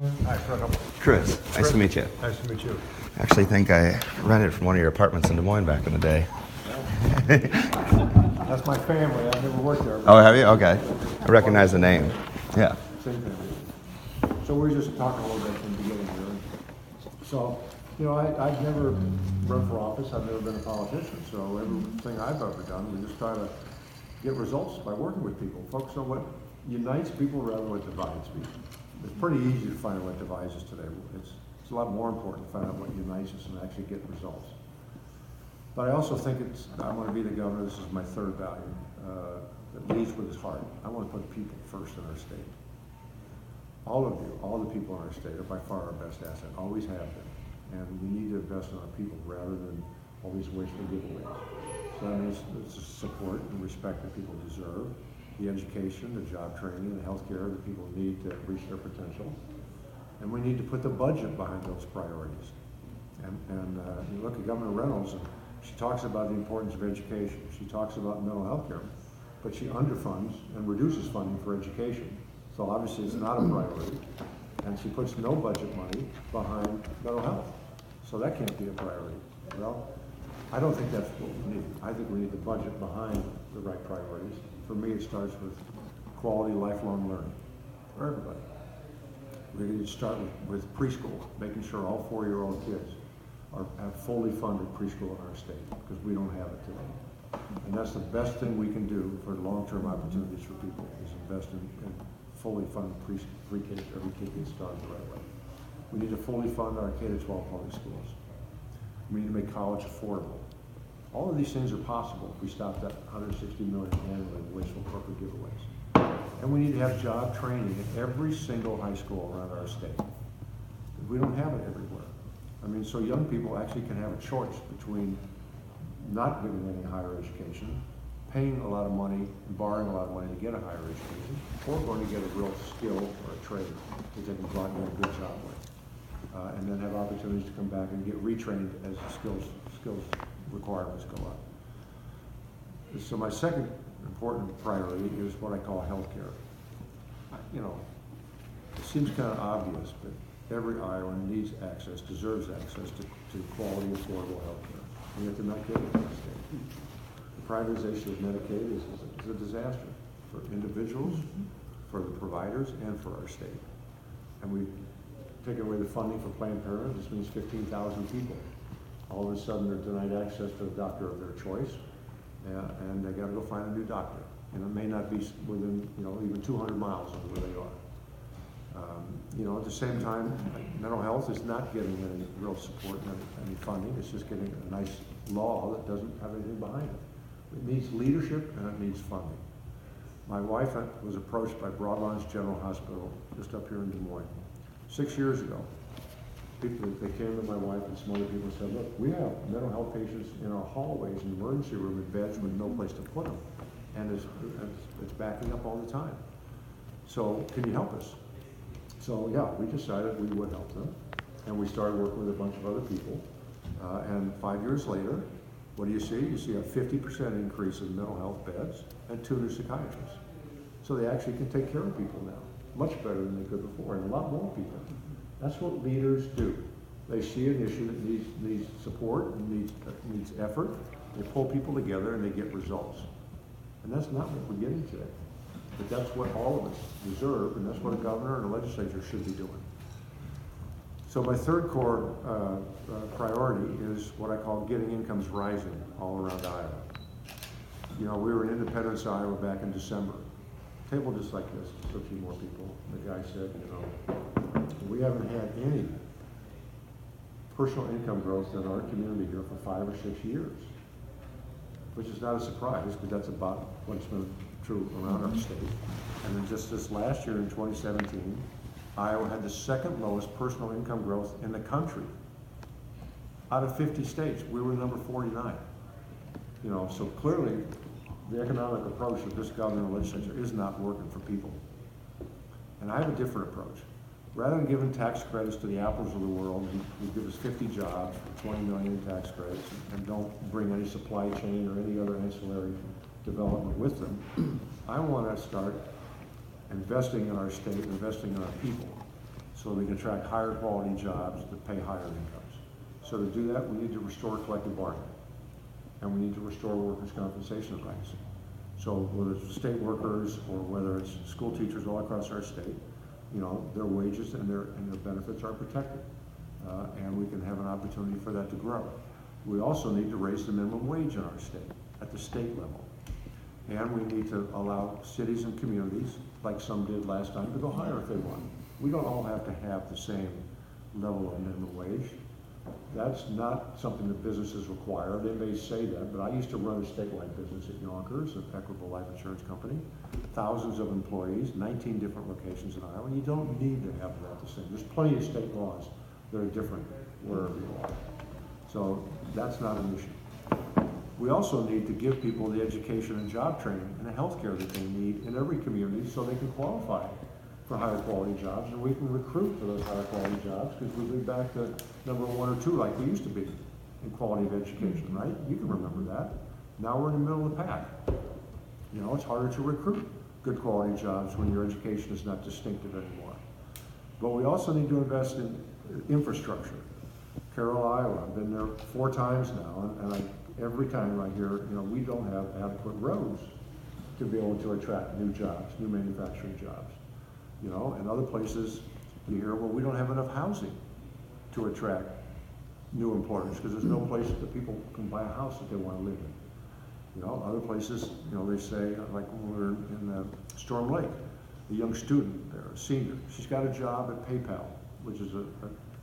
Hi, Chris, nice to meet you. Nice to meet you. I actually think I rented from one of your apartments in Des Moines back in the day. That's my family. I've never worked there. Oh, have you? Okay. I recognize the name. Yeah. Same family. So we were just talking a little bit from the beginning here. So, I've never run for office. I've never been a politician. So everything I've ever done, we just try to get results by working with people. Focus on what unites people rather than what divides people. It's pretty easy to find out what divides us today. It's a lot more important to find out what unites us and actually get results. But I also think I want to be the governor. This is my third value, that leads with his heart. I want to put people first in our state. All of you, all the people in our state are by far our best asset, always have been. And we need to invest in our people rather than all these wasteful giveaways. So that means it's the support and respect that people deserve, the education, the job training, the health care that people need to reach their potential. And we need to put the budget behind those priorities. And you look at Governor Reynolds, and she talks about the importance of education. She talks about mental health care, but she underfunds and reduces funding for education. So obviously it's not a priority. And she puts no budget money behind mental health. So that can't be a priority. Well, I don't think that's what we need. I think we need the budget behind the right priorities. For me, it starts with quality lifelong learning for everybody. We need to start with preschool, making sure all 4-year-old kids have fully funded preschool in our state, because we don't have it today. And that's the best thing we can do for long-term opportunities for people, is invest in fully funded pre-K, every kid gets started the right way. We need to fully fund our K-12 public schools. We need to make college affordable. All of these things are possible if we stop that $160 million annually in wasteful corporate giveaways. And we need to have job training at every single high school around our state. We don't have it everywhere. I mean, so young people actually can have a choice between not getting any higher education, paying a lot of money, and borrowing a lot of money to get a higher education, or going to get a real skill or a trade that they can go out and get a good job with. And then have opportunities to come back and get retrained as the skills requirements go up. So my second important priority is what I call healthcare. It seems kind of obvious, but every Iowan needs access, deserves access to quality, affordable healthcare. We have to not get it in the state. The privatization of Medicaid is a disaster for individuals, for the providers, and for our state. And we've taken away the funding for Planned Parenthood. This means 15,000 people. All of a sudden they're denied access to a doctor of their choice, and they got to go find a new doctor. And it may not be within, even 200 miles of where they are. At the same time, mental health is not getting any real support, any funding. It's just getting a nice law that doesn't have anything behind it. It needs leadership and it needs funding. My wife was approached by Broadlawns General Hospital just up here in Des Moines 6 years ago. They came to my wife and some other people and said, look, we have mental health patients in our hallways and emergency room in beds with no place to put them. And it's backing up all the time. So can you help us? So yeah, we decided we would help them. And we started working with a bunch of other people. And 5 years later, what do you see? You see a 50% increase in mental health beds and 2 new psychiatrists. So they actually can take care of people now, much better than they could before, and a lot more people. That's what leaders do. They see an issue that needs support and needs effort. They pull people together and they get results. And that's not what we're getting today. But that's what all of us deserve, and that's what a governor and a legislature should be doing. So my third core priority is what I call getting incomes rising all around Iowa. We were in Independence, Iowa back in December. Table just like this, just a few more people. The guy said, we haven't had any personal income growth in our community here for 5 or 6 years, which is not a surprise, because that's about what's been true around our state. And then just this last year in 2017, Iowa had the second lowest personal income growth in the country. Out of 50 states, we were number 49. So clearly the economic approach of this governor and legislature is not working for people. And I have a different approach. Rather than giving tax credits to the apples of the world, who give us 50 jobs for 20 million in tax credits and don't bring any supply chain or any other ancillary development with them, I want to start investing in our state, investing in our people. so we can attract higher quality jobs that pay higher incomes. So to do that, we need to restore collective bargaining, and we need to restore workers' compensation rights. So whether it's state workers or whether it's school teachers all across our state, their wages and their benefits are protected, and we can have an opportunity for that to grow. We also need to raise the minimum wage in our state at the state level, and we need to allow cities and communities, like some did last time, to go higher if they want. We don't all have to have the same level of minimum wage. That's not something that businesses require. They may say that, but I used to run a statewide business at Yonkers, an Equitable Life Insurance Company, thousands of employees, 19 different locations in Iowa. You don't need to have that the same. There's plenty of state laws that are different wherever you are. So that's not an issue. We also need to give people the education and job training and the health care that they need in every community so they can qualify for higher quality jobs, and we can recruit for those higher quality jobs because we'll be back to number 1 or 2 like we used to be in quality of education, right? You can remember that. Now we're in the middle of the pack. It's harder to recruit good quality jobs when your education is not distinctive anymore. But we also need to invest in infrastructure. Carroll, Iowa, I've been there 4 times now, and every time I hear, we don't have adequate roads to be able to attract new jobs, new manufacturing jobs. And other places you hear, well, we don't have enough housing to attract new employers because there's no place that people can buy a house that they want to live in. Other places, they say, like when we were in Storm Lake, a young student there, a senior, she's got a job at PayPal, which is a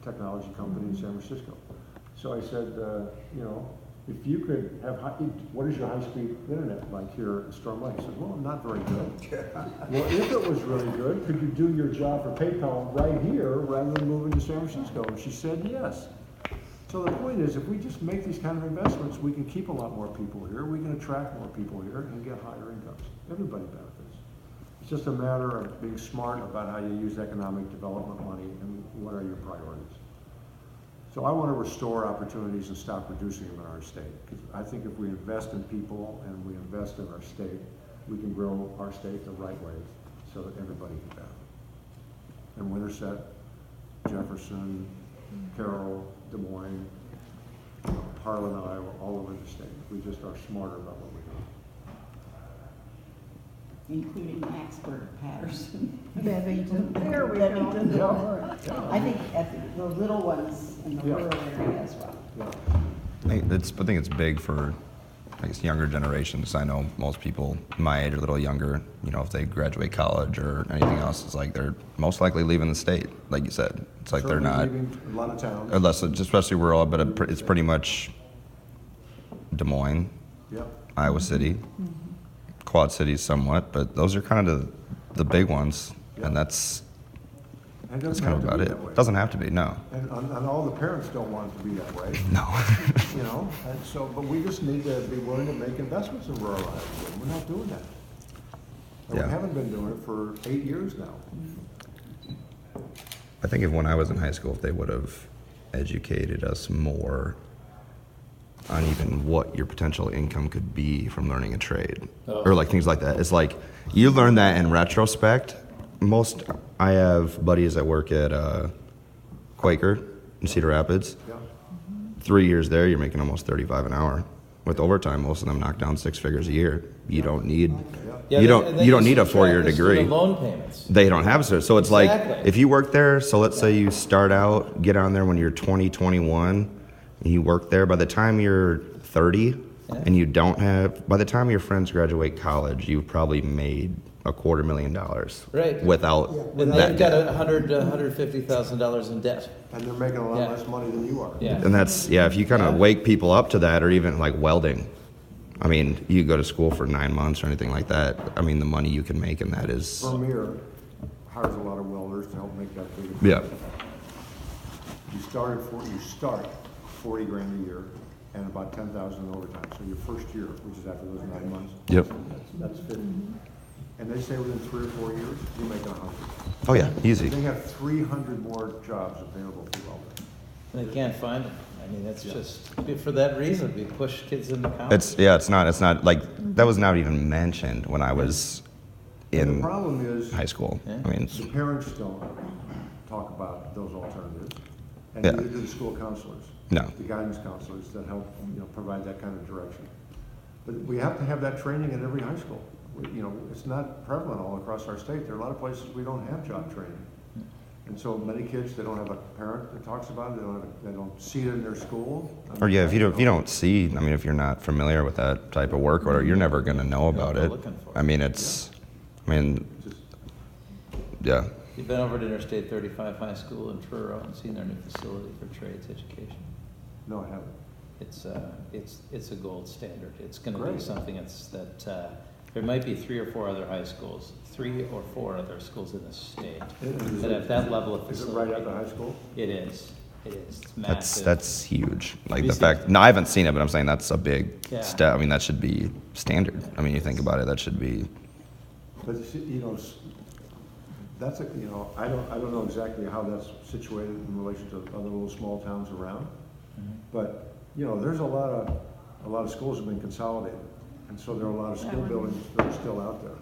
technology company in San Francisco. So I said, if you could have, what is your high-speed internet like here at Storm Lake? I said, well, not very good. Well, if it was really good, could you do your job for PayPal right here rather than moving to San Francisco? And she said yes. So the point is, if we just make these kind of investments, we can keep a lot more people here, we can attract more people here and get higher incomes. Everybody benefits. It's just a matter of being smart about how you use economic development money and what are your priorities. So I want to restore opportunities and stop reducing them in our state. Because I think if we invest in people and we invest in our state, we can grow our state the right way so that everybody can benefit. And Winterset, Jefferson, Carroll, Des Moines, Harlan, Iowa, all over the state. We just are smarter about what we're doing. Including Maxburg, Patterson. Bevington. There we Bevington. go. Yeah. I think the little ones in the Yeah. rural area as well. Yeah. I think it's big for, I guess, younger generations. I know most people my age or a little younger, if they graduate college or anything else, it's like they're most likely leaving the state, like you said. It's like Certainly they're not, leaving a lot of towns. unless it's especially rural, but it's pretty much Des Moines, Yeah. Iowa City, Quad Cities somewhat, but those are kind of the big ones, and that's And it that's doesn't kind have of to about be it. that way. It doesn't have to be, no. And all the parents don't want it to be that way, No. and so, but we just need to be willing to make investments in rural Iowa. We're not doing that. And Yeah. we haven't been doing it for 8 years now. I think if when I was in high school, if they would have educated us more on even what your potential income could be from learning a trade, or like things like that. It's like you learn that in retrospect. I have buddies that work at Quaker in Cedar Rapids. Yeah. 3 years there, you're making almost $35 an hour. With overtime, most of them knock down 6 figures a year. You don't need Yeah, you and then don't need a subtract 4-year the degree. student loan payments. They don't have it. So it's like, Exactly. if you work there, so let's say you start out, get on there when you're 20, 21, and you work there, by the time you're 30, and you don't have, by the time your friends graduate college, you've probably made $250,000. Right. Without And that they've got debt. $150,000 in debt. And they're making a lot Yeah. less money than you are. Yeah. And that's, if you kind of wake people up to that, or even like welding. I mean, you go to school for 9 months or anything like that. I mean, the money you can make in that is, Vermeer hires a lot of welders to help make that big. yeah. You start 40 grand a year and about 10,000 in overtime. So your first year, which is after those 9 months. Yep. That's 50. And they say within 3 or 4 years, you make 100. Oh yeah, easy. They have 300 more jobs available for welders. And they can't find them. I mean, that's just, for that reason, we push kids into college. It's not like, that was not even mentioned when I was And in the problem is, high school. Yeah. I mean, the parents don't talk about those alternatives. And Yeah. neither do the school counselors. No. The guidance counselors that help, provide that kind of direction. But we have to have that training in every high school. It's not prevalent all across our state. There are a lot of places we don't have job training. And so many kids, they don't have a parent that talks about it, they don't see it in their school. Or yeah, if you don't see, if you're not familiar with that type of work order, you're never going to know about go it. looking for it. Just- Yeah. You've been over to Interstate 35 High School in Truro and seen their new facility for trades education. No, I haven't. It's a gold standard. It's going to be Great. something there might be 3 or 4 other high schools, 3 or 4 other schools in the state that have that level of Is it facility. right at the high school? It is. It's massive. That's huge. Like Have the you seen fact. it? No, I haven't seen it, but I'm saying that's a big Yeah. step. That should be standard. You think about it, that should be. But that's I don't know exactly how that's situated in relation to other little small towns around. But, there's a lot of schools have been consolidated. And so there are a lot of school buildings that are still out there.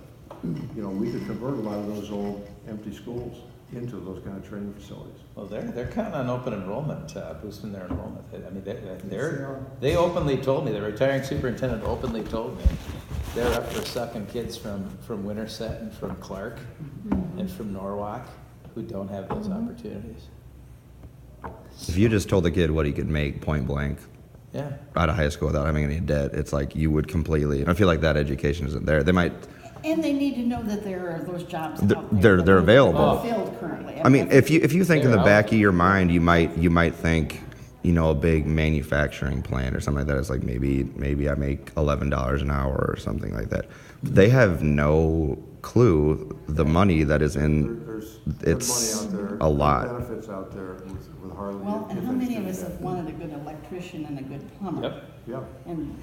We could convert a lot of those old empty schools into those kind of training facilities. Well, they're counting on open enrollment, boosting their enrollment. They openly told me, the retiring superintendent openly told me, they're up for sucking kids from Winterset and from Clark and from Norwalk who don't have those opportunities. If you just told the kid what he could make point blank Yeah. out of high school without having any debt, it's like you would completely. And I feel like that education isn't there. They might. And they need to know that there are those jobs out They're there. available. Filled currently. If you think in the They're back out. of your mind, you might think, a big manufacturing plant or something like that. It's like maybe I make $11 an hour or something like that. They have no clue the money that is in. There's It's good money out there. a lot. There are benefits out there with Harley. Well, and how many of us have wanted a good electrician and a good plumber? Yep. Yeah. And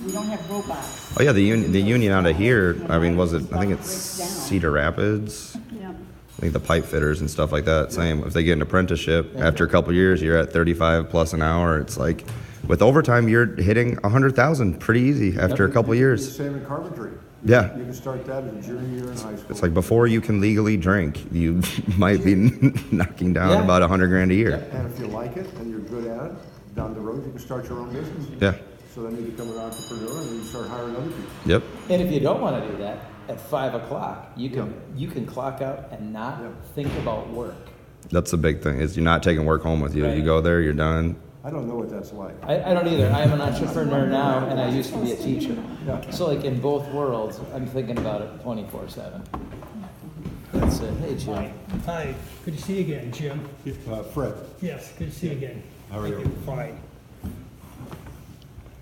we don't have robots. Oh yeah, the union out of here. I think it's Breaks down. Cedar Rapids. Yeah. I think the pipe fitters and stuff like that. Same. If they get an apprenticeship, after a couple years, you're at 35 plus an hour. It's like, with overtime, you're hitting 100,000 pretty easy after a couple The years. same in carpentry. Yeah. You can start that as a junior year in high school. It's like before you can legally drink, you might be knocking down Yeah. about $100,000 a year. And if you like it and you're good at it, down the road, you can start your own business. Yeah. So then you become an entrepreneur and then you start hiring other people. Yep. And if you don't want to do that, at 5 o'clock, you can clock out and not Yeah. think about work. That's the big thing, is you're not taking work home with you. Right. You go there, you're done. I don't know what that's like. I don't either. I am an entrepreneur now, and I used to be a teacher. Yeah. So like in both worlds, I'm thinking about it 24/7. That's it. Hey, Jim. Hi, good to see you again, Jim. Fred, Yes, good to see you again. How are Thank you? Fine.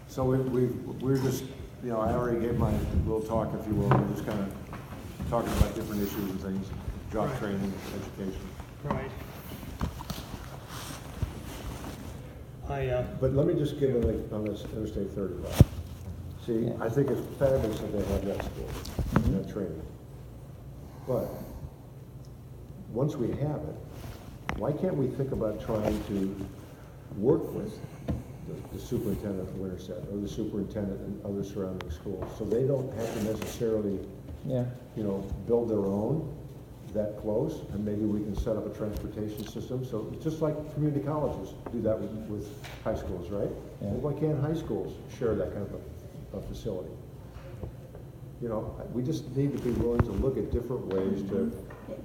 so we're just, I already gave my little talk, if you will. We're just kind of talking about different issues and things, job Right. training, education. Right. But let me just give it on this Interstate 35. See, I think it's fabulous that they have that school, that training. But once we have it, why can't we think about trying to work with the superintendent of Winterset or the superintendent in other surrounding schools, so they don't have to necessarily, Yeah. build their own that close, and maybe we can set up a transportation system. So it's just like community colleges do that with high schools, right? Yeah. Well, why can't high schools share that kind of a facility? We just need to be willing to look at different ways to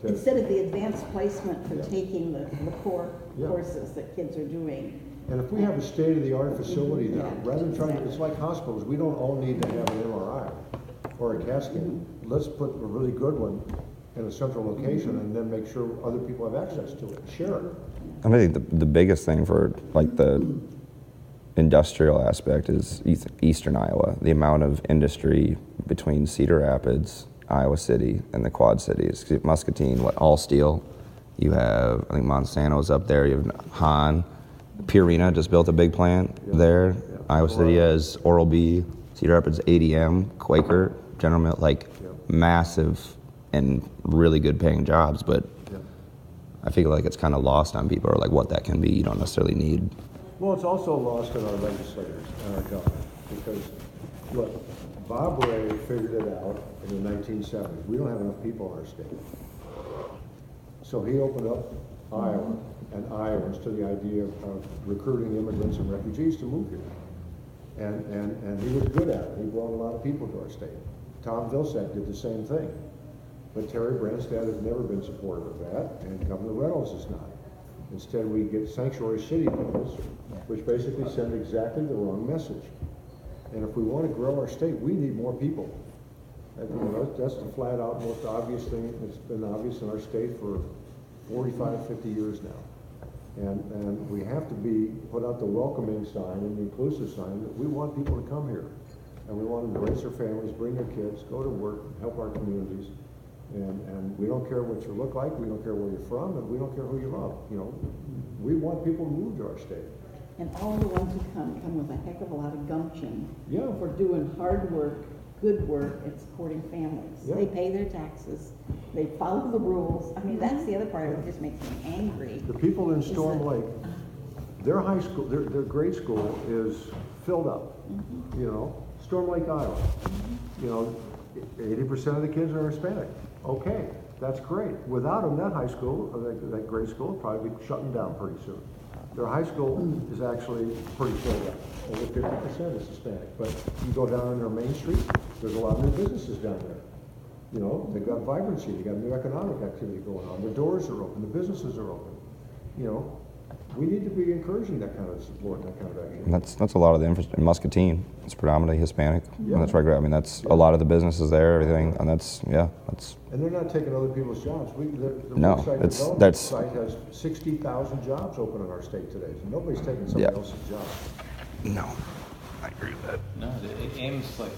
Instead of the advanced placement for Yeah. taking the core Yeah. courses that kids are doing. and if we have a state-of-the-art facility there, Yeah. rather than trying to, it's like hospitals, we don't all need to have an MRI or a CAT scan. Let's put a really good one in a central location and then make sure other people have access to it, share it. I think the biggest thing for like the industrial aspect is eastern Iowa. The amount of industry between Cedar Rapids, Iowa City, and the Quad Cities. Muscatine, all steel. You have, I think Monsanto's up there. You have Han. Purina just built a big plant there. Yeah. Iowa City has Oral-B. Cedar Rapids, ADM, Quaker, General Mills, massive and really good paying jobs, but Yeah. I feel like it's kind of lost on people, or like what that can be. You don't necessarily need. Well, it's also lost in our legislators and our government, because, look, Bob Ray figured it out in the 1970s. We don't have enough people in our state. So he opened up Iowa and Iowans to the idea of recruiting immigrants and refugees to move here. And he was good at it. He brought a lot of people to our state. Tom Vilsack did the same thing. But Terry Branstad has never been supportive of that, and Governor Reynolds is not. Instead, we get sanctuary city bills, which basically send exactly the wrong message. And if we want to grow our state, we need more people. And, you know, that's the flat out most obvious thing that's been obvious in our state for 45, 50 years now. And we have to put out the welcoming sign and the inclusive sign that we want people to come here. And we want to embrace their families, bring their kids, go to work, help our communities. And we don't care what you look like, we don't care where you're from, and we don't care who you love. You know, we want people to move to our state. And all the ones who come with a heck of a lot of gumption. Yeah. For doing hard work, good work, and supporting families. Yeah. They pay their taxes, they follow the rules. I mean, that's the other part that just makes me angry. The people in Storm that- Lake, their high school, their grade school is filled up. You know, Storm Lake, Iowa. You know, 80% of the kids are Hispanic. Okay, that's great. Without them, that high school, or that grade school, will probably be shutting down pretty soon. Their high school is actually pretty filled up. Over 50% is Hispanic. But you go down on their main street, there's a lot of new businesses down there. You know, they've got vibrancy, they've got new economic activity going on. The doors are open, the businesses are open. You know, we need to be encouraging that kind of support and that kind of activity. And that's a lot of the infrastructure. In Muscatine, it's predominantly Hispanic. Yeah. And that's right. I mean, that's a lot of the businesses there, everything, and that's. And they're not taking other people's jobs. The No, Winterset it's- development that's- site has 60,000 jobs open in our state today. So nobody's taking somebody Yeah. else's job. No, I agree with that. No, it aims like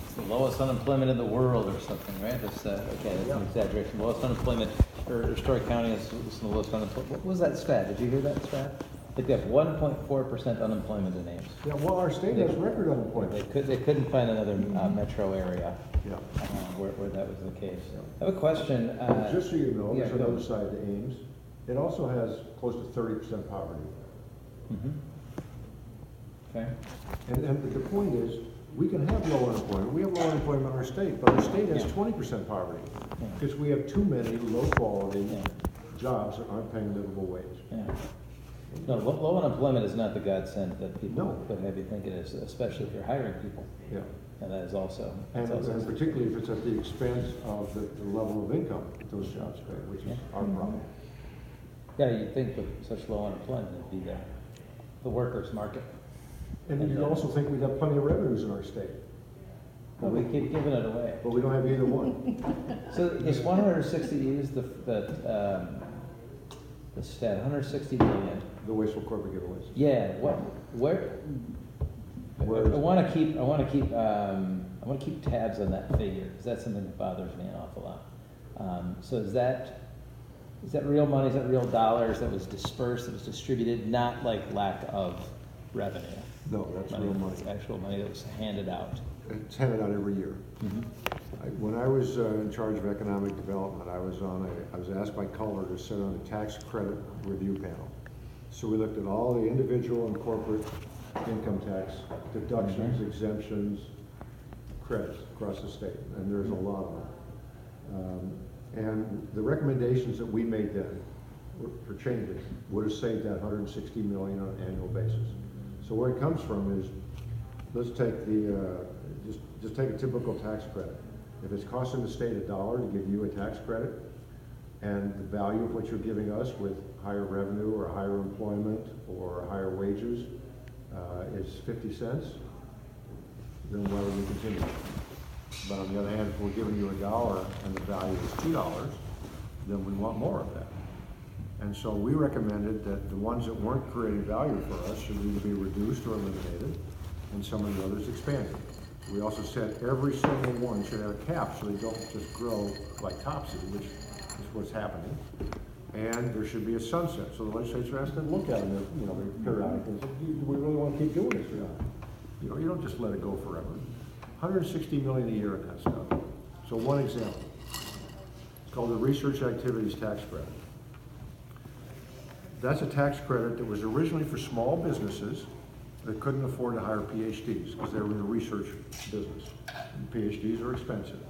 it's the lowest unemployment in the world or something, right? That's okay, that's an exaggeration. Lowest unemployment, or Story County is the lowest unemployment. What was that stat? Did you hear that stat? They have 1.4% unemployment in Ames. Yeah, well, our state has record unemployment. They couldn't find another metro area Yeah. where that was the case. I have a question. Just so you know, yeah, there's go. another side to Ames. It also has close to 30% poverty. Mhm. Okay. And the point is, we can have low unemployment. We have low unemployment in our state, but our state has Yeah. 20% poverty. Yeah. Because we have too many low-quality Yeah. jobs that aren't paying livable wage. Yeah. No, low unemployment is not the godsend that people No. would have you think it is, especially if you're hiring people. Yeah. And that is also. And, that's also- and particularly if it's at the expense of the level of income that those jobs pay, which is Yeah. our problem. Yeah, you'd think with such low unemployment, it'd be the workers' market. And you also think we'd have plenty of revenues in our state, But we keep giving it away. but we don't have either one. So this 160, you used the stat, 160 million. The wasteful corporate giveaways. Yeah, where? Where is I want to keep tabs on that figure because that's something that bothers me an awful lot. So is that real money? Is that real dollars that was dispersed, that was distributed, not like lack of revenue? No, that's real money. It's actual money that was handed out. It's handed out every year. When I was in charge of economic development, I was asked by Culver to sit on a tax credit review panel. So we looked at all the individual and corporate income tax deductions, exemptions, credits across the state, and there's a lot of them. And the recommendations that we made then for changes would have saved that 160 million on an annual basis. So where it comes from is, let's take just take a typical tax credit. If it's costing the state $1 to give you a tax credit, and the value of what you're giving us with higher revenue or higher employment or higher wages is 50 cents, then why would we continue? But on the other hand, if we're giving you $1 and the value is $2, then we want more of that. And so we recommended that the ones that weren't creating value for us should either be reduced or eliminated, and some of the others expanded. We also said every single one should have a cap so they don't just grow like topsy, which is what's happening. And there should be a sunset. So the legislature has to look at them, periodically and say, do we really want to keep doing this or not? You don't just let it go forever. 160 million a year in that stuff. So one example, it's called the Research Activities Tax Credit. That's a tax credit that was originally for small businesses that couldn't afford to hire PhDs because they were in the research business. And PhDs are expensive.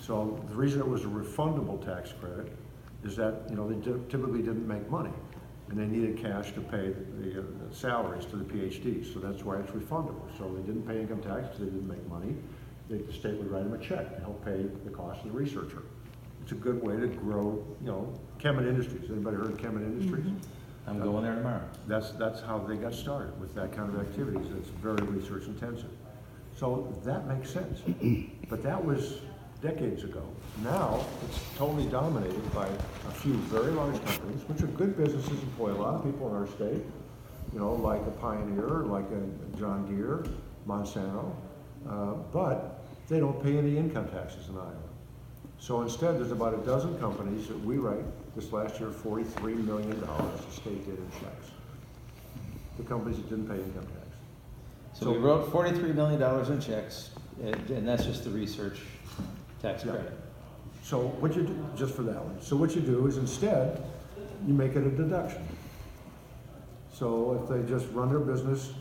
So the reason it was a refundable tax credit is that, you know, they typically didn't make money, and they needed cash to pay the salaries to the PhDs, so that's why it's refundable. So they didn't pay income tax because they didn't make money. The state would write them a check to help pay the cost of the researcher. It's a good way to grow, you know, Kemet Industries. Anybody heard of Kemet Industries? I'm going there tomorrow. That's how they got started, with that kind of activities. It's very research intensive. So that makes sense. But that was decades ago. Now, it's totally dominated by a few very large companies, which are good businesses, employ a lot of people in our state, you know, like a Pioneer, like a John Deere, Monsanto, but they don't pay any income taxes in Iowa. So instead, there's about a dozen companies that we write, this last year, $43 million the state did in checks. The companies that didn't pay income tax. So we wrote $43 million in checks, and that's just the research tax Yeah. credit. So what you do, just for that one, so what you do is instead, you make it a deduction. So if they just run their business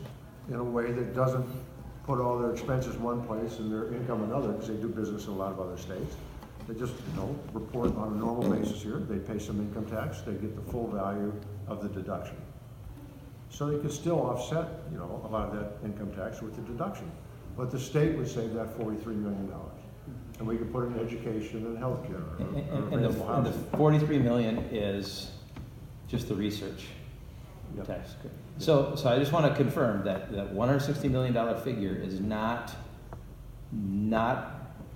in a way that doesn't put all their expenses in one place and their income in another, because they do business in a lot of other states, they just, you know, report on a normal basis here, they pay some income tax, they get the full value of the deduction. So they could still offset, you know, a lot of that income tax with the deduction. But the state would save that $43 million. And we could put it in education and healthcare or And the available housing. 43 million is just the research Yep. tax credit. So I just want to confirm that that $160 million figure is not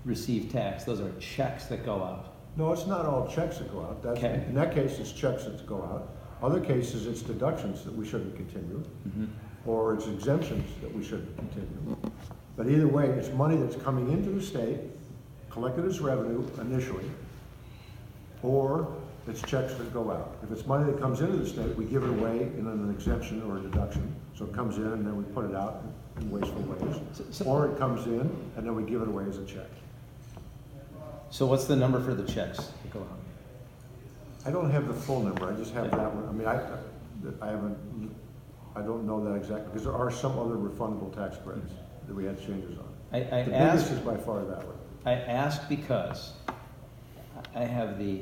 received tax. Those are checks that go out. No, it's not all checks that go out. That's, Okay. in that case, it's checks that go out. Other cases, it's deductions that we shouldn't continue, or it's exemptions that we shouldn't continue. But either way, it's money that's coming into the state, collected as revenue initially, or it's checks that go out. If it's money that comes into the state, we give it away in an exemption or a deduction. So it comes in and then we put it out in wasteful ways. Or it comes in and then we give it away as a check. So what's the number for the checks that go out? I don't have the full number, I just have that one. I mean, I don't know that exactly, because there are some other refundable tax credits that we had changes on. I The biggest asked is by far that one. I ask because I have the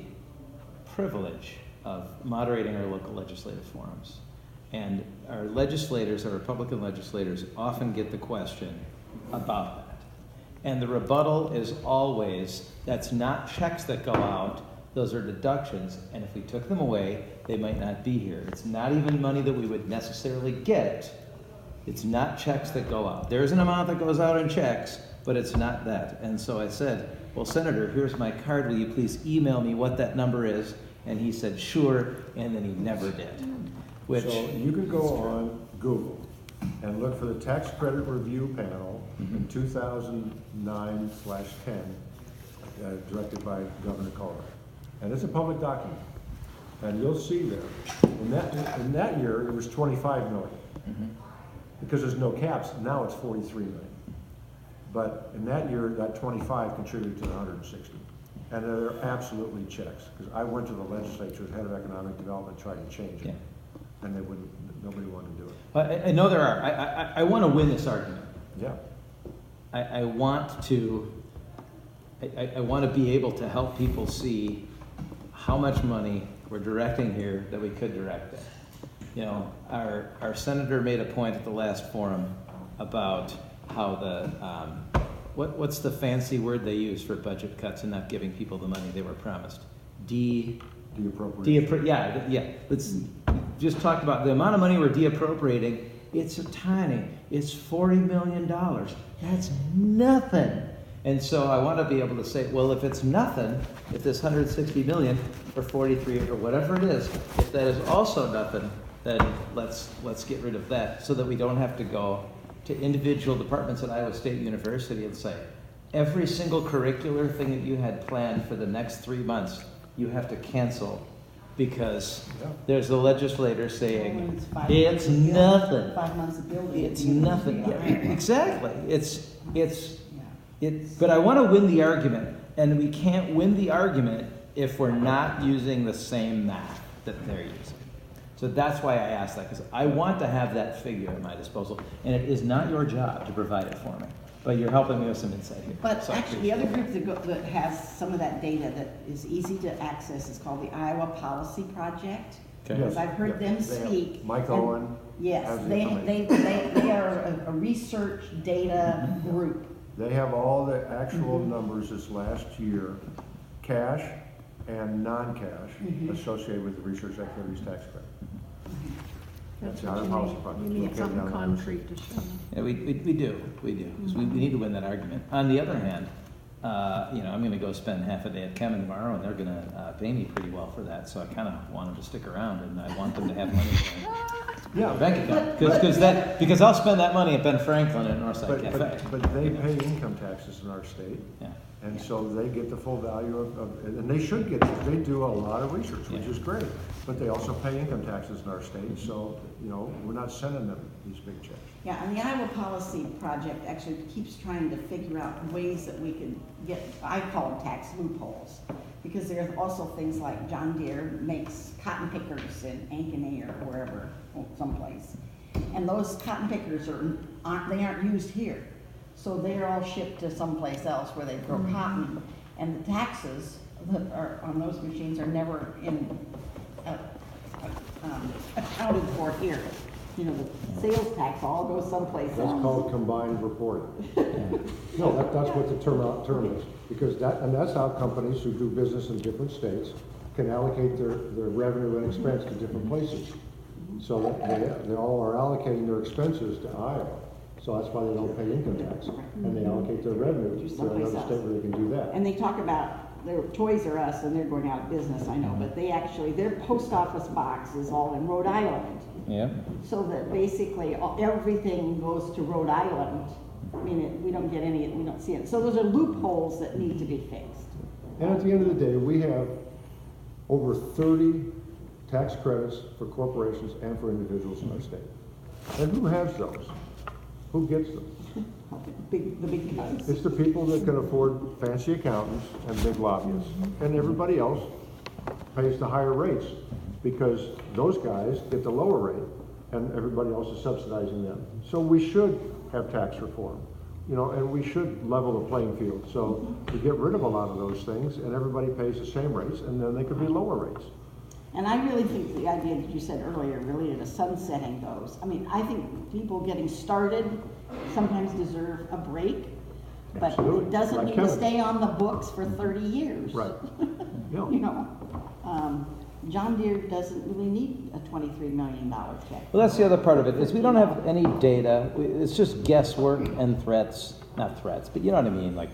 privilege of moderating our local legislative forums. And our legislators, our Republican legislators, often get the question about that. And the rebuttal is always, that's not checks that go out, those are deductions, and if we took them away, they might not be here. It's not even money that we would necessarily get. It's not checks that go out. There's an amount that goes out in checks, but it's not that. And so I said, well, Senator, here's my card. Will you please email me what that number is? And he said, sure, and then he never did. Which, So you could go on Google and look for the Tax Credit Review Panel in 2009/10, directed by Governor Colbert. And it's a public document. And you'll see there, in that year, it was 25 million. Because there's no caps, now it's 43 million. But in that year, that 25 contributed to the 160. And they're absolutely checks, because I went to the legislature as head of economic development, tried to change it. Yeah. And nobody wanted to do it. I know there are. I want to win this argument. Yeah. I want to be able to help people see how much money we're directing here that we could direct there. You know, our senator made a point at the last forum about how the what's the fancy word they use for budget cuts and not giving people the money they were promised? De-appropriation. Yeah. Let's just talk about the amount of money we're de-appropriating. It's tiny. It's $40 million. That's nothing. And so I want to be able to say, well, if it's nothing, if this 160 million or 43 or whatever it is, if that is also nothing, then let's get rid of that so that we don't have to go to individual departments at Iowa State University and say, every single curricular thing that you had planned for the next 3 months, you have to cancel because there's a legislator saying, it's nothing. 5 months of building. It's nothing. Yeah, exactly. But I want to win the argument, and we can't win the argument if we're not using the same math that they're using. So that's why I asked that, because I want to have that figure at my disposal, and it is not your job to provide it for me. But you're helping me with some insight here. But So I actually, the appreciate other group that has some of that data that is easy to access is called the Iowa Policy Project. Okay. Because I've heard them They have speak. Mike and- Owen. Yes, has the they information. are a research data group. They have all the actual numbers this last year, cash and non-cash, associated with the research activities tax credit. That's the Iowa Policy Project. You need Located something down in Iowa concrete to show. Yeah, we do, 'cause we need to win that argument. On the other hand, I'm gonna go spend half a day at Kemen tomorrow, and they're gonna pay me pretty well for that, so I kinda want them to stick around, and I want them to have money in their bank account. Because I'll spend that money at Ben Franklin at Northside Cafe. But they pay income taxes in our state, Yeah. and so they get the full value and they should get it. They do a lot of research, which Yeah. is great, but they also pay income taxes in our state, so, we're not sending them these big checks. Yeah, and the Iowa Policy Project actually keeps trying to figure out ways that we can get, I call them tax loopholes. Because there are also things like John Deere makes cotton pickers in Ankeny or wherever, someplace. And those cotton pickers aren't used here. So they're all shipped to someplace else where they grow cotton. And the taxes that are on those machines are never accounted for here. The sales tax all goes someplace else. That's called combined reporting. No, that's what the term is, because that's how companies who do business in different states can allocate their revenue and expense to different places. So that they all are allocating their expenses to Iowa. So that's why they don't pay income tax, and they allocate their revenue to someplace another else. state where they can do that. And they talk about their Toys R Us, and they're going out of business, I know, but their post office box is all in Rhode Island. Yeah. So that basically everything goes to Rhode Island. I mean, we don't get any, we don't see it. So those are loopholes that need to be fixed. And at the end of the day, we have over 30 tax credits for corporations and for individuals in our state. And who has those? Who gets them? The big guys. It's the people that can afford fancy accountants and big lobbyists, and everybody else pays the higher rates, because those guys get the lower rate, and everybody else is subsidizing them. So we should have tax reform, and we should level the playing field. So we get rid of a lot of those things, and everybody pays the same rates, and then they could be lower rates. And I really think the idea that you said earlier related to sunsetting those. I mean, I think people getting started sometimes deserve a break, but Absolutely. it doesn't Like need Kevin. to stay on the books for 30 years. Right. Yeah. John Deere doesn't really need a $23 million check. Well, that's the other part of it, is we don't have any data. It's just guesswork and threats, not threats, but you know what I mean, like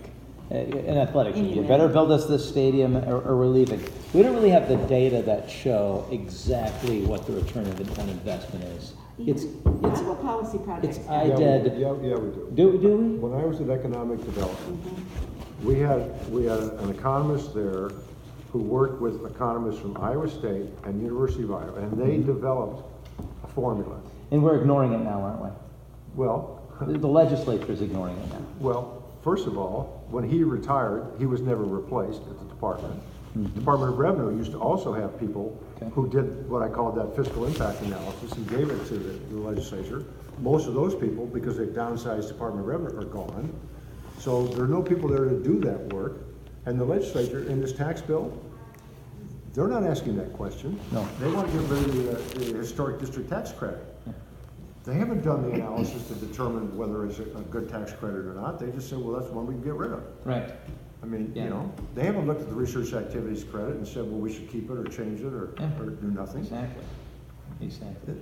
an athletic team. You better build us this stadium or we're leaving. We don't really have the data that show exactly what the return on investment is. It's Iowa Policy Project. it's IDED. Yeah, we do. Do we? When I was at Economic Development, we had an economist there who worked with economists from Iowa State and University of Iowa, and they developed a formula. And we're ignoring it now, aren't we? Well, The legislature is ignoring it now. First of all, when he retired, he was never replaced at the department. Department of Revenue used to also have people who did what I called that fiscal impact analysis and gave it to the legislature. Most of those people, because they've downsized Department of Revenue, are gone. So there are no people there to do that work. And the legislature, in this tax bill, they're not asking that question. No. They want to get rid of the historic district tax credit. They haven't done the analysis to determine whether it's a good tax credit or not. They just said, well, that's one we can get rid of. Right. I mean, Yeah. they haven't looked at the research activities credit and said, well, we should keep it or change it or do nothing. Exactly.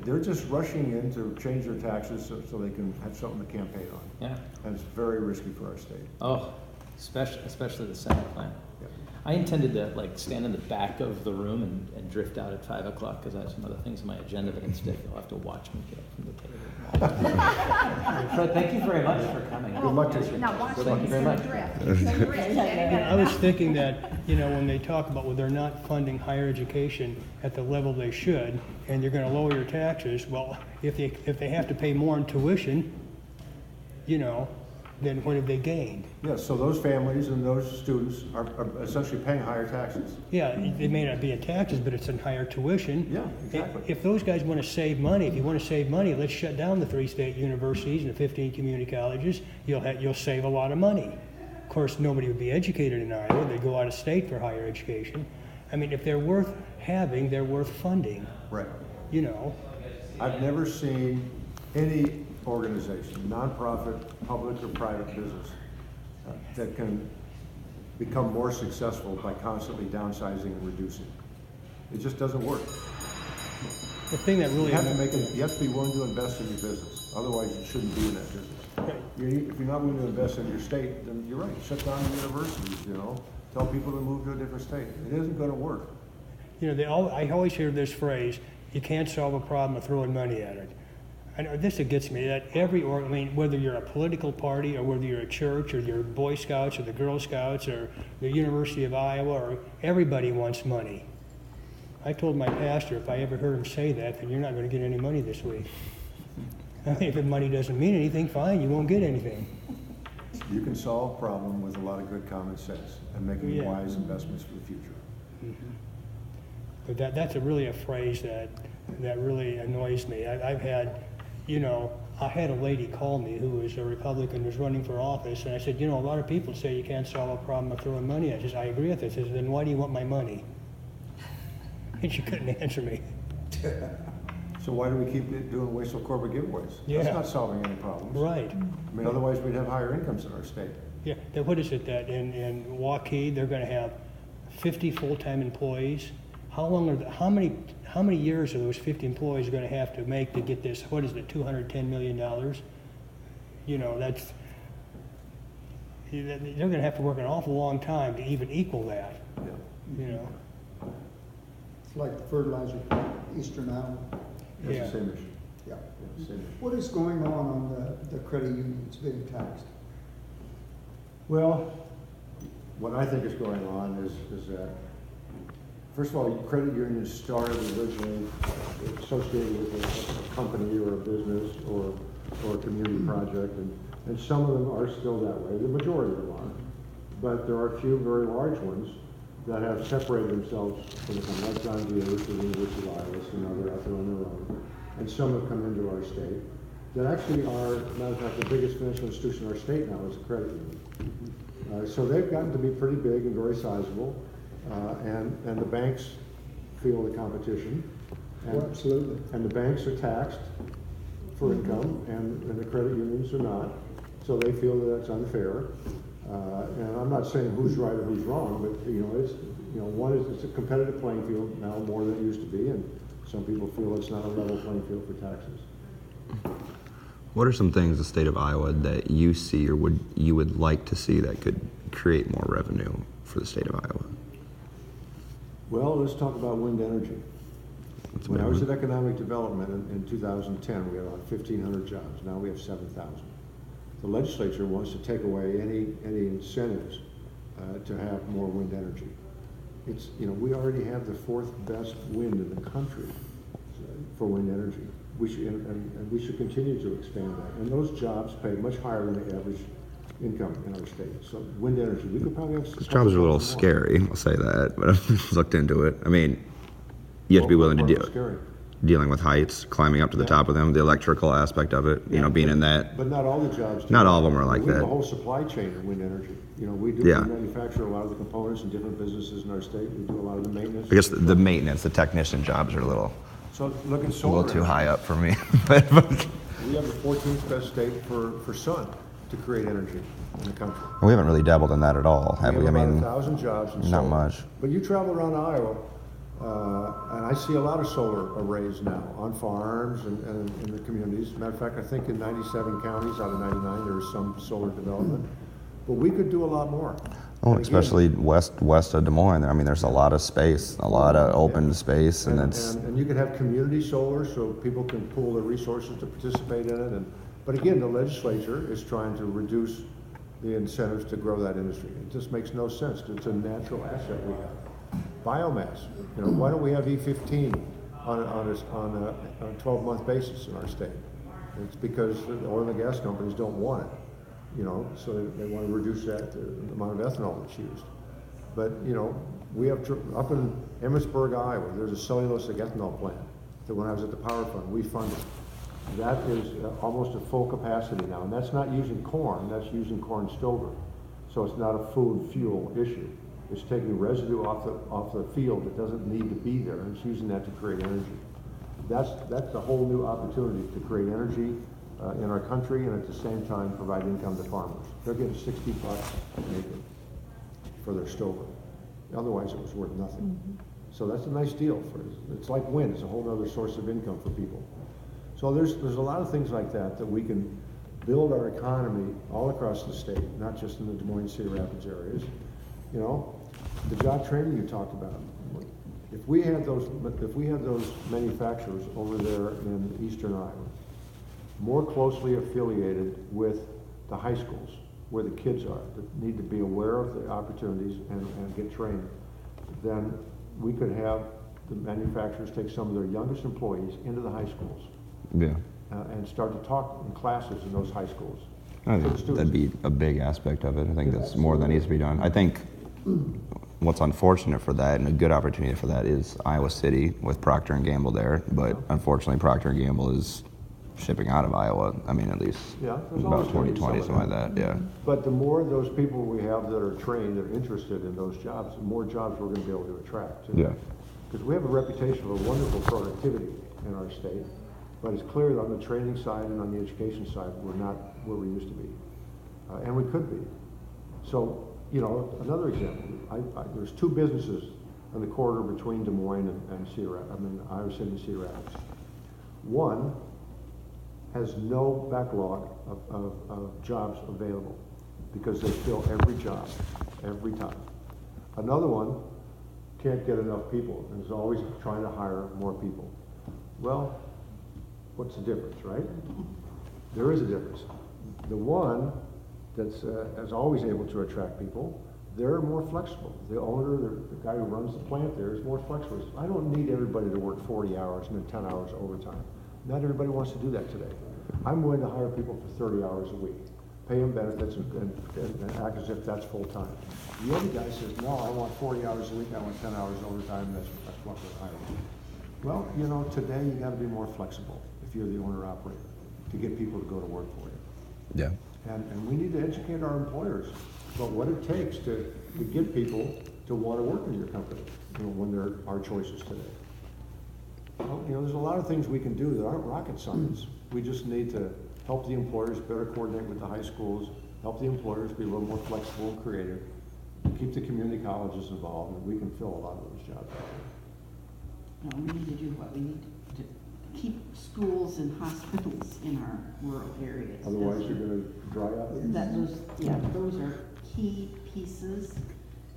They're just rushing in to change their taxes so they can have something to campaign on. Yeah. And it's very risky for our state. Oh, especially the Senate plan. Yeah. I intended to stand in the back of the room and drift out at 5 o'clock because I have some other things on my agenda, but instead you'll have to watch me get up from the table. Fred, thank you very much for coming. Good luck to you. Now watch Thank it, you he's very gonna much. drift. He's gonna drift. I was thinking that, when they talk about, they're not funding higher education at the level they should, and you're gonna lower your taxes, well, if they have to pay more in tuition, then what have they gained? Yeah, so those families and those students are essentially paying higher taxes. Yeah, it may not be in taxes, but it's in higher tuition. Yeah, exactly. If those guys want to save money, if you want to save money, let's shut down the 3 state universities and the 15 community colleges. You'll save a lot of money. Of course, nobody would be educated in Iowa. They go out of state for higher education. I mean, if they're worth having, they're worth funding. Right. You know, I've never seen any organization, nonprofit, public or private business, that can become more successful by constantly downsizing and reducing. It just doesn't work. the thing that really You have to be willing to invest in your business. Otherwise, you shouldn't be in that business. If you're not willing to invest in your state, then you're right. Shut down the universities, Tell people to move to a different state. It isn't going to work. I always hear this phrase, you can't solve a problem by throwing money at it. I know this gets me, that whether you're a political party or whether you're a church or you're Boy Scouts or the Girl Scouts or the University of Iowa, or everybody wants money. I told my pastor, if I ever heard him say that, then you're not going to get any money this week. I mean, if the money doesn't mean anything, fine, you won't get anything. You can solve a problem with a lot of good common sense and making wise investments for the future. But that's really a phrase that really annoys me. I've had, I had a lady call me who was a Republican, was running for office, and I said, a lot of people say you can't solve a problem by throwing money at it. She said, I agree with this. I said, then why do you want my money? And she couldn't answer me. So why do we keep doing wasteful corporate giveaways? Yeah. That's not solving any problems. Right. I mean, otherwise we'd have higher incomes in our state. Yeah. Then what is it that in Waukee they're going to have 50 full-time employees? How many years are those 50 employees going to have to make to get this? What is it? $210 million. They're going to have to work an awful long time to even equal that. Yeah. It's like the fertilizer plant, Eastern Iowa. That's Yeah. the same issue. Yeah. Yeah, same issue. What is going on the credit unions being taxed? Well, what I think is going on is that, first of all, credit unions started originally associated with a company or a business or a community project, and some of them are still that way. The majority of them are. But there are a few very large ones that have separated themselves from the company, like John Deere, which is the University of Iowa, and they're out there on their own. And some have come into our state that actually are, matter of fact, the biggest financial institution in our state now is a credit union. So they've gotten to be pretty big and very sizable, and the banks feel the competition. And, Absolutely. And the banks are taxed for income, and the credit unions are not. So they feel that that's unfair. And I'm not saying who's right or who's wrong, but it's a competitive playing field now more than it used to be, and some people feel it's not a level playing field for taxes. What are some things the state of Iowa that you see or you would like to see that could create more revenue for the state of Iowa? Well, let's talk about wind energy. When I was at economic development in 2010, we had about 1,500 jobs. Now we have 7,000. The legislature wants to take away any incentives to have more wind energy. We already have the 4th best wind in the country for wind energy. We should continue to expand that. And those jobs pay much higher than the average income in our state. So wind energy, we could probably have. Those jobs are a little scary, I'll say that, but I've looked into it. I mean, you have to be willing to do it. Dealing with heights, climbing up to the top of them, the electrical aspect of it, being in that. But not all the jobs do. Not all of them are like We have that. a whole supply chain of wind energy. We Yeah. manufacture a lot of the components in different businesses in our state. We do a lot of the maintenance. I guess the maintenance, the technician jobs are a little So look at solar. too energy. high up for me. But We have the 14th best state for sun to create energy in the country. we haven't really dabbled in that at all, have we? I have about mean, 1,000 jobs in not solar. much. But you travel around Iowa, and I see a lot of solar arrays now on farms and in the communities. Matter of fact, I think in 97 counties out of 99 there is some solar development. But we could do a lot more. oh, And again, especially west of Des Moines. I mean, there's a lot of space, a lot of open space, and it's and you could have community solar so people can pool their resources to participate in it. But again, the legislature is trying to reduce the incentives to grow that industry. It just makes no sense. It's a natural asset we have. Biomass. Why don't we have E15 on a 12-month basis in our state? It's because the oil and gas companies don't want it. you know, so they want to reduce that, the amount of ethanol that's used. But, you know, we have, up in Emmitsburg, Iowa, there's a cellulosic ethanol plant that when I was at the Power Fund, we funded. That is almost at full capacity now, and that's not using corn, that's using corn stover. So it's not a food fuel issue. It's taking residue off the field that doesn't need to be there, and it's using that to create energy. That's a whole new opportunity to create energy in our country, and at the same time provide income to farmers. They're getting $60 an acre for their stover. Otherwise, it was worth nothing. So that's a nice deal it's like wind. It's a whole other source of income for people. So there's a lot of things like that we can build our economy all across the state, not just in the Des Moines, Cedar Rapids areas. You know, the job training you talked about. If we had those manufacturers over there in eastern Iowa, more closely affiliated with the high schools, where the kids are, that need to be aware of the opportunities and get trained, then we could have the manufacturers take some of their youngest employees into the high schools. Yeah. And start to talk in classes in those high schools. I think that'd be a big aspect of it. I think that's more that needs to be done. I think what's unfortunate for that, and a good opportunity for that, is Iowa City with Procter & Gamble there. But unfortunately, Procter & Gamble is shipping out of Iowa. I mean, at least about 2020, something like that. Yeah. But the more those people we have that are trained, that are interested in those jobs, the more jobs we're going to be able to attract. Too. Yeah. Because we have a reputation for wonderful productivity in our state. But it's clear that on the training side and on the education side, we're not where we used to be. And we could be. So, you know, another example, there's two businesses on the corridor between Des Moines and Iowa City and Cedar Rapids. One has no backlog of jobs available because they fill every job, every time. Another one can't get enough people and is always trying to hire more people. Well, what's the difference, right? There is a difference. The one that's is always able to attract people, they're more flexible. The owner, the guy who runs the plant there is more flexible. I don't need everybody to work 40 hours and then 10 hours overtime. Not everybody wants to do that today. I'm willing to hire people for 30 hours a week, pay them benefits and act as if that's full time. The other guy says, no, I want 40 hours a week, I want 10 hours overtime, that's what we're hiring. Well, you know, today you got to be more flexible if you're the owner-operator to get people to go to work for you. Yeah. And we need to educate our employers about what it takes to get people to want to work in your company, you know, when there are choices today. Well, you know, there's a lot of things we can do that aren't rocket science. We just need to help the employers better coordinate with the high schools, help the employers be a little more flexible and creative, keep the community colleges involved, and we can fill a lot of those jobs out there. No, we need to do what we need to keep schools and hospitals in our rural areas. Otherwise, you're going to dry out. Those are key pieces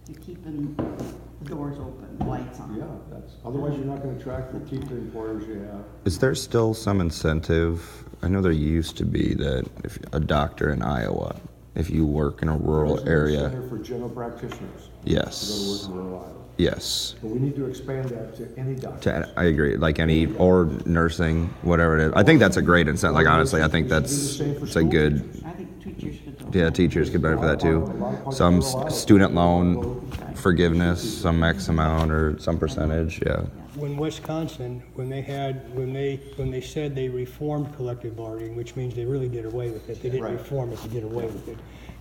to keeping the doors open, lights on. Yeah, otherwise you're not going to attract or keep the employers you have. Is there still some incentive? I know there used to be that if a doctor in Iowa, if you work in a rural There's an area. incentive for general practitioners. Yes. To go to work in rural Iowa. Yes. But we need to expand that to any doctor. I agree. Like or nursing, whatever it is. I think that's a great incentive. Like honestly, I think it's a good. I think teachers should. Yeah, teachers could benefit that too. Some student loan forgiveness, some X amount or some percentage. Yeah. When Wisconsin, when they said they reformed collective bargaining, which means they really did away with it. They didn't reform it, they did away with it.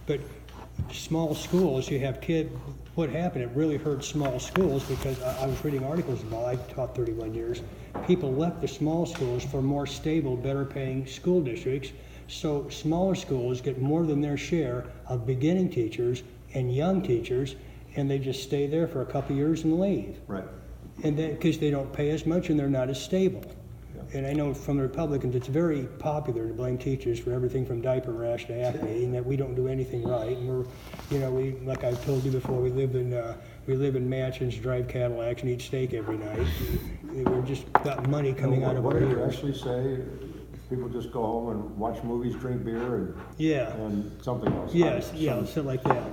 But small schools, you have what happened, it really hurt small schools because I was reading articles about, I taught 31 years, people left the small schools for more stable, better paying school districts. So smaller schools get more than their share of beginning teachers and young teachers, and they just stay there for a couple years and leave. Right. And then, because they don't pay as much and they're not as stable. And I know from the Republicans, it's very popular to blame teachers for everything from diaper rash to acne, and that we don't do anything right. And we're, like I told you before, we live in mansions, drive Cadillacs, and eat steak every night. We're just got money coming out of our ears. What did ears. you actually say? People just go home and watch movies, drink beer, and something else. Yes, something like that.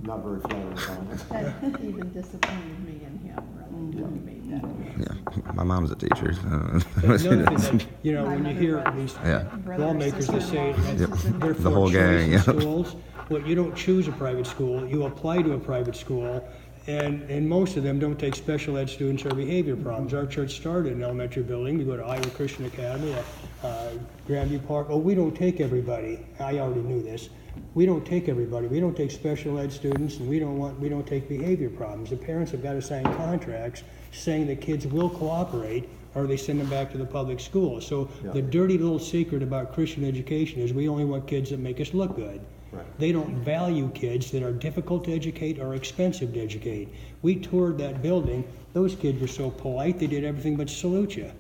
Not very flattering comment. That even disappointed me in him, really, when he made that. Yeah. My mom's a teacher. Another thing that, you know, when you hear these Yeah. lawmakers that say Yep. they're The whole for gang, choice in yeah. schools, well, you don't choose a private school, you apply to a private school, and most of them don't take special ed students or behavior problems. Our church started in an elementary building, we go to Iowa Christian Academy, Grandview Park. Oh, we don't take everybody. I already knew this. We don't take everybody. We don't take special ed students, and we don't take behavior problems. The parents have got to sign contracts saying that kids will cooperate, or they send them back to the public school. So Yeah. the dirty little secret about Christian education is we only want kids that make us look good. Right. They don't value kids that are difficult to educate or expensive to educate. We toured that building. Those kids were so polite, they did everything but salute you.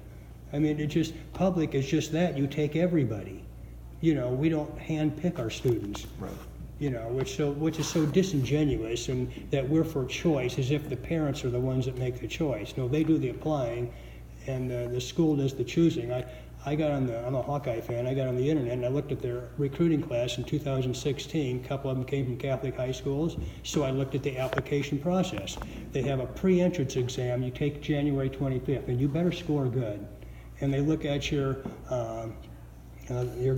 I mean, it just, public is just that. You take everybody. You know, we don't handpick our students. Right. You know, which is so disingenuous, and that we're for choice, as if the parents are the ones that make the choice. No, they do the applying, and the school does the choosing. I'm a Hawkeye fan. I got on the internet and I looked at their recruiting class in 2016. A couple of them came from Catholic high schools, so I looked at the application process. They have a pre-entrance exam you take January 25th, and you better score good. And they look at your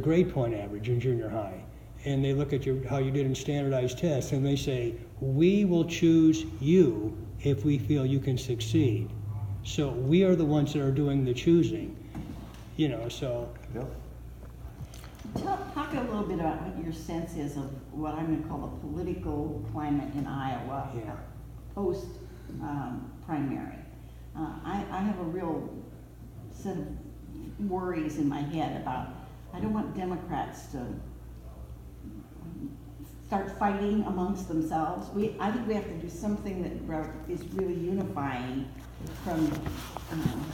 grade point average in junior high, and they look at how you did in standardized tests, and they say, we will choose you if we feel you can succeed. So we are the ones that are doing the choosing, you know, so. Yep. Talk a little bit about what your sense is of what I'm going to call the political climate in Iowa Yeah. post primary. I have a real set of worries in my head about, I don't want Democrats to start fighting amongst themselves. I think we have to do something that is really unifying from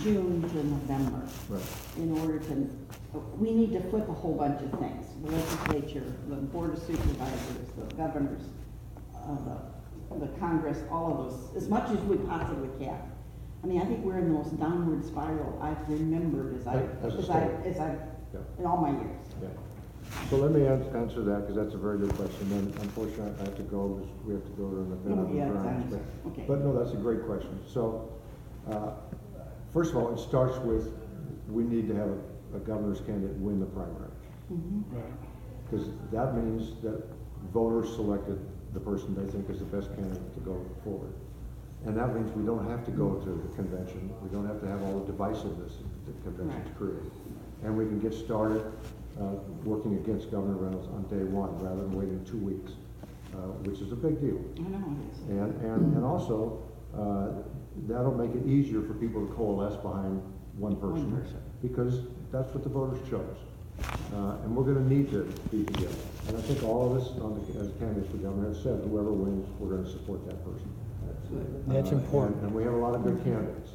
June to November. Right. In order to, we need to flip a whole bunch of things. The legislature, the board of supervisors, the governors, the Congress, all of those, as much as we possibly can. I mean, I think we're in the most downward spiral I've remembered Yeah. in all my years. Yeah. So let me answer that, because that's a very good question. And unfortunately, I have to go, because we have to go to an event on Yeah, the grounds. exactly. Okay. But no, that's a great question. So, first of all, it starts with, we need to have a governor's candidate win the primary. Right. Because that means that voters selected the person they think is the best candidate to go forward. And that means we don't have to go to the convention. We don't have to have all the divisiveness that conventions create. And we can get started working against Governor Reynolds on day one rather than waiting 2 weeks, which is a big deal. I know it is. And also, that'll make it easier for people to coalesce behind one person. Because that's what the voters chose. And we're gonna need to be together. And I think all of us as candidates for governor have said, whoever wins, we're gonna support that person. That's important. And we have a lot of good candidates.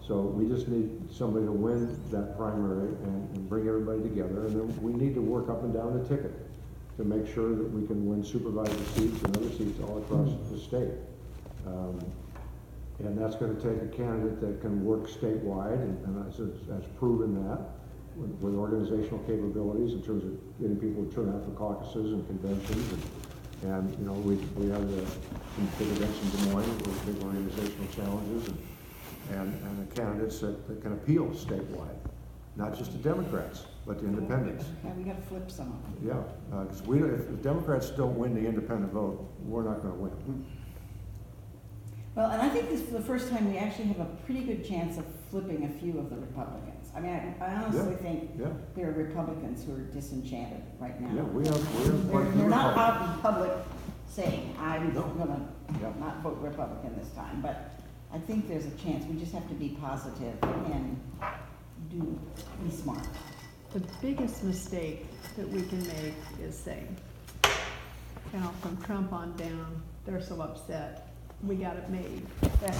So we just need somebody to win that primary and bring everybody together. And then we need to work up and down the ticket to make sure that we can win supervisor seats and other seats all across the state. And that's going to take a candidate that can work statewide, and has proven that with organizational capabilities in terms of getting people to turn out for caucuses and conventions. And you know, we have some big events in Des Moines with big organizational challenges and the candidates that can appeal statewide, not just to Democrats, but to independents. Yeah, we gotta flip some of them. Yeah, because if Democrats don't win the independent vote, we're not going to win. Well, and I think this is the first time we actually have a pretty good chance of flipping a few of the Republicans. I mean, I honestly think Yeah. there are Republicans who are disenchanted right now. Yeah, we have quite a few They're not Republicans. out in public saying, I'm No. gonna Yeah. not vote Republican this time, but I think there's a chance. We just have to be positive and be smart. The biggest mistake that we can make is saying, you know, from Trump on down, they're so upset, we got it made. That